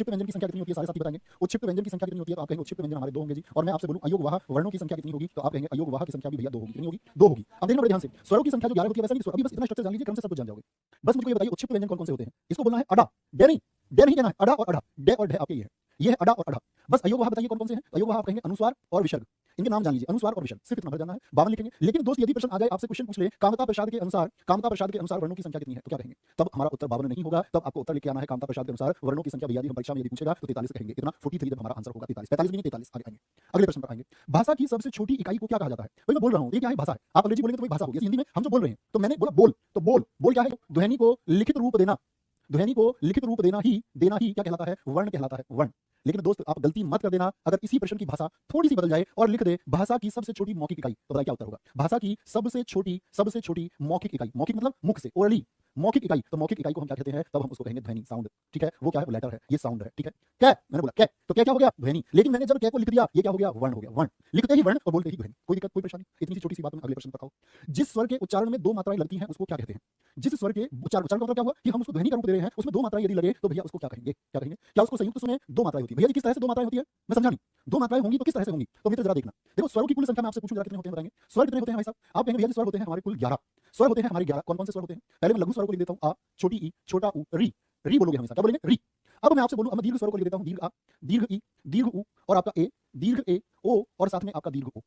क्षिप्त व्यंजन की संख्या कितनी होती है, सारे साथी बताएंगे। उत्क्षिप्त व्यंजन की संख्या कितनी होती है, तो आप कहेंगे उत्क्षिप्त व्यंजन हमारे 2 होंगे जी। और मैं आपसे बोलूं अयोगवाह वर्णों की संख्या कितनी होगी, तो आप कहेंगे अयोगवाह की संख्या भी भैया 2 होगी। कितनी होगी? 2 होगी। अब देखना बड़े ध्यान से, स्वरों की संख्या जो 11 होती है वैसा नहीं, अभी बस इतना स्ट्रक्चर जान लीजिए, क्रम से सब कुछ जान जाओगे। बस मुझको ये बताइए उत्क्षिप्त व्यंजन कौन-कौन से होते हैं। इसको बोलना है अड़ा, डे नहीं, डे नहीं कहना है, अड़ा और अड़ा, डे और ढे आपके ये है अड़ा और अड़ा। बस अयोगवाह बताइए कौन-कौन से हैं। अयोगवाह आप कहेंगे अनुस्वार और विसर्ग, इनके नाम जान लीजिए, अनुस्वार और विसर्ग, सिर्फ इतना भर जाना है, 52 लिखेंगे। लेकिन दोस्त यदि प्रश्न आ जाए, आपसे क्वेश्चन पूछ ले कामता प्रसाद के अनुसार वर्णों की संख्या कितनी है, तो क्या कहेंगे? तब हमारा उत्तर 52 नहीं होगा, तब आपको उत्तर लिख के आना है कामता प्रसाद के अनुसार वर्णों की संख्या। भैया जी हम परीक्षा में यदि पूछेगा तो 43 कहेंगे, इतना 43 जब हमारा आंसर होगा 43, 45 भी नहीं 43। आगे आएंगे, अगले प्रश्न पर आएंगे। भाषा की सबसे छोटी इकाई को क्या कहा जाता है? भाई मैं बोल रहा हूं ये क्या है, भाषा है। आप अंग्रेजी बोलेंगे तो भाई भाषा होगी, हिंदी में हम जो बोल रहे हैं, तो मैंने बोला बोल, तो बोल क्या है? ध्वनि को लिखित रूप देना, ध्वनि को लिखित रूप देना ही क्या कहलाता है? वर्ण कहलाता है, वर्ण। लेकिन दोस्त आप गलती मत कर देना, अगर इसी प्रश्न की भाषा थोड़ी सी बदल जाए और लिख दे भाषा की सबसे छोटी मौखिक इकाई, तो बताइए क्या उत्तर होगा? भाषा की सबसे छोटी मौखिक इकाई, मौखिक मतलब मुख से, ओरली मौखिक इकाई, तो मौखिक इकाई को हम क्या कहते हैं? तब हम उसको कहेंगे ध्वनि, साउंड। ठीक है, वो क्या है? वो लेटर है, ये साउंड है। ठीक है, क्या मैंने बोला क्या, तो क्या हो गया? ध्वनि। लेकिन मैंने जब क्या को लिख दिया, ये क्या हो गया? वर्ण हो गया, वर्ण। लिखते ही वर्ण और बोलते ही ध्वनि, कोई दिक्कत कोई परेशानी? इतनी सी छोटी सी बात में अगले प्रश्न पर आओ। जिस स्वर के उच्चारण में 2 मात्राएं लगती हैं उसको क्या कहते हैं? जिस स्वर के उच्चारण का मतलब क्या हुआ कि हम उसको ध्वनि का रूप दे रहे हैं, उसमें 2 मात्राएं यदि लगे तो भैया उसको क्या कहेंगे? क्या कहेंगे? क्या उसको संयुक्त में 2 मात्राएं होती है? भैया जी किस तरह से 2 मात्राएं होती है, मैं समझा नहीं। 2 मात्राएं होंगी तो किस तरह से होंगी, तो मित्र जरा देखना। देखो स्वरों की कुल संख्या मैं आपसे पूछूं जरा कितने होते हैं, बताएंगे? स्वर कितने होते हैं भाई साहब? आप कहेंगे भैया जी स्वर होते हैं हमारे कुल 11 स्वर होते हैं हमारे 11। कौन कौन से स्वर होते हैं? पहले मैं लघु स्वरों को लिख देता हूं, आ, छोटी ई, छोटा उ, री बोलोगे हमेशा, क्या बोलेंगे? री। अब मैं आपसे बोलूं, अब मैं दीर्घ स्वरों को लिख देता हूं, दीर्घ आ, दीर्घ ई, दीर्घ उ और आपका ए, दीर्घ ए, ओ और साथ में आपका दीर्घ ओ।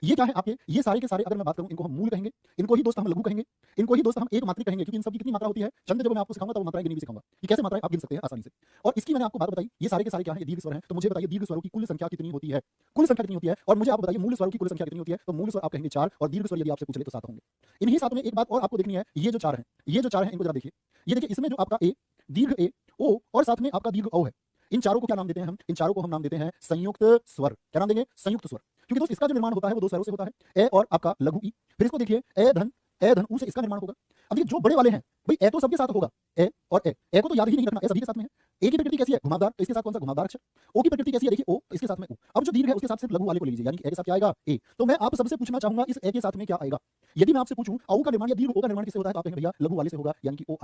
ये क्या है आपके? ये सारे के सारे अगर मैं बात करूं, इनको हम मूल कहेंगे, इनको ही दोस्त हम लघु कहेंगे, इनको ही दोस्त हम एक मात्रिक कहेंगे, क्योंकि इन सब की कितनी मात्रा होती है? चंद जब मैं आपको सिखाऊंगा तब मात्राएं गिननी भी सिखाऊंगा कि कैसे मात्राएं आप गिन सकते हैं आसानी से। और इसकी मैंने आपको बात बताई, ये सारे के सारे क्या है? ये दीर्घ स्वर हैं। तो मुझे बताइए दीर्घ स्वरों की कुल संख्या कितनी होती है? कुल संख्या कितनी होती है? और मुझे आप बताइए मूल स्वरों की कुल संख्या कितनी होती है? तो मूल स्वर आप कहेंगे 4 और दीर्घ स्वर यदि आपसे पूछ ले तो 7 होंगे। इन्हीं 7 में एक बात और आपको देखनी है, ये जो 4 हैं, इनको जरा देखिए। ये देखिए इसमें जो आपका ए, दीर्घ ए, ओ और साथ में आपका दीर्घ औ है, इन चारों को क्या नाम देते हैं हम? इन चारों को हम नाम देते हैं संयुक्त स्वर। क्या नाम देंगे? संयुक्त स्वर। क्योंकि दोस्त इसका जो निर्माण होता है वो 2 स्वरों से होता है, ए और आपका लघु ई। फिर इसको देखिए ए धन ऊ से इसका निर्माण होगा। अब ये जो बड़े वाले हैं भाई, ए तो सबके साथ होगा, ए को तो याद ही नहीं रखना, ए सभी के साथ में है। ए की प्रकृति कैसी है? घुमावदार, तो इसके साथ कौन सा? घुमावदार अक्षर। ओ की प्रकृति कैसी है? देखिए ओ, इसके साथ में ऊ। अब जो दीर्घ है उसके साथ सिर्फ लघु वाले को लीजिए, यानी कि ए के साथ क्या आएगा? ए। तो मैं आप सबसे पूछना चाहूंगा इस ए के साथ में क्या आएगा? यदि मैं आपसे पूछूं औ का निर्माण या दीर्घ ओ का निर्माण किससे होता है, तो आप कहेंगे भैया लघु वाले से होगा, यानी कि ओ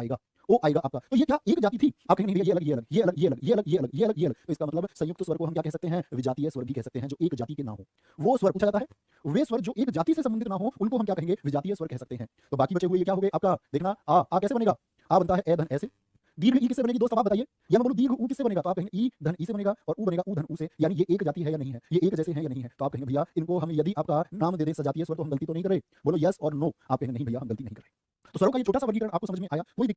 आएगा आपका। तो ये क्या एक जाति थी? आप कहेंगे भैया ये अलग, ये अलग, ये अलग, ये अलग, ये अलग, ये अलग, ये अलग, ये अलग। तो इसका मतलब संयुक्त स्वर को हम क्या कह सकते हैं? विजातीय स्वर भी कह सकते हैं, जो एक जाति के ना हो। वो स्वर पूछा जाता है, वे स्वर जो एक जाति से संबंधित ना हो उनको हम क्या कहेंगे? विजातीय स्वर कह सकते हैं। तो बाकी बचे हुए ये क्या हो गए आपका? देखना आ कैसे बनेगा? आ बनता है ए धन ऐसे। दीर्घ ई किससे बनेगी दोस्त, अब आप बताइए। या मैं बोलूं दीर्घ ऊ किससे बनेगा, तो आप कहेंगे ई धन ई से बनेगा और ऊ बनेगा ऊ धन ऊ से। यानी ये एक जाति है या नहीं है? ये एक जैसे हैं या नहीं है? तो आप कहेंगे भैया इनको हम यदि आपका नाम दे दें सजातीय स्वर तो हम गलती तो नहीं कर रहे? बोलो यस और नो। आप कहेंगे नहीं भैया हम गलती नहीं कर रहे। तो स्वरों का ये छोटा सा वर्गीकरण आपको समझ में आया? कोई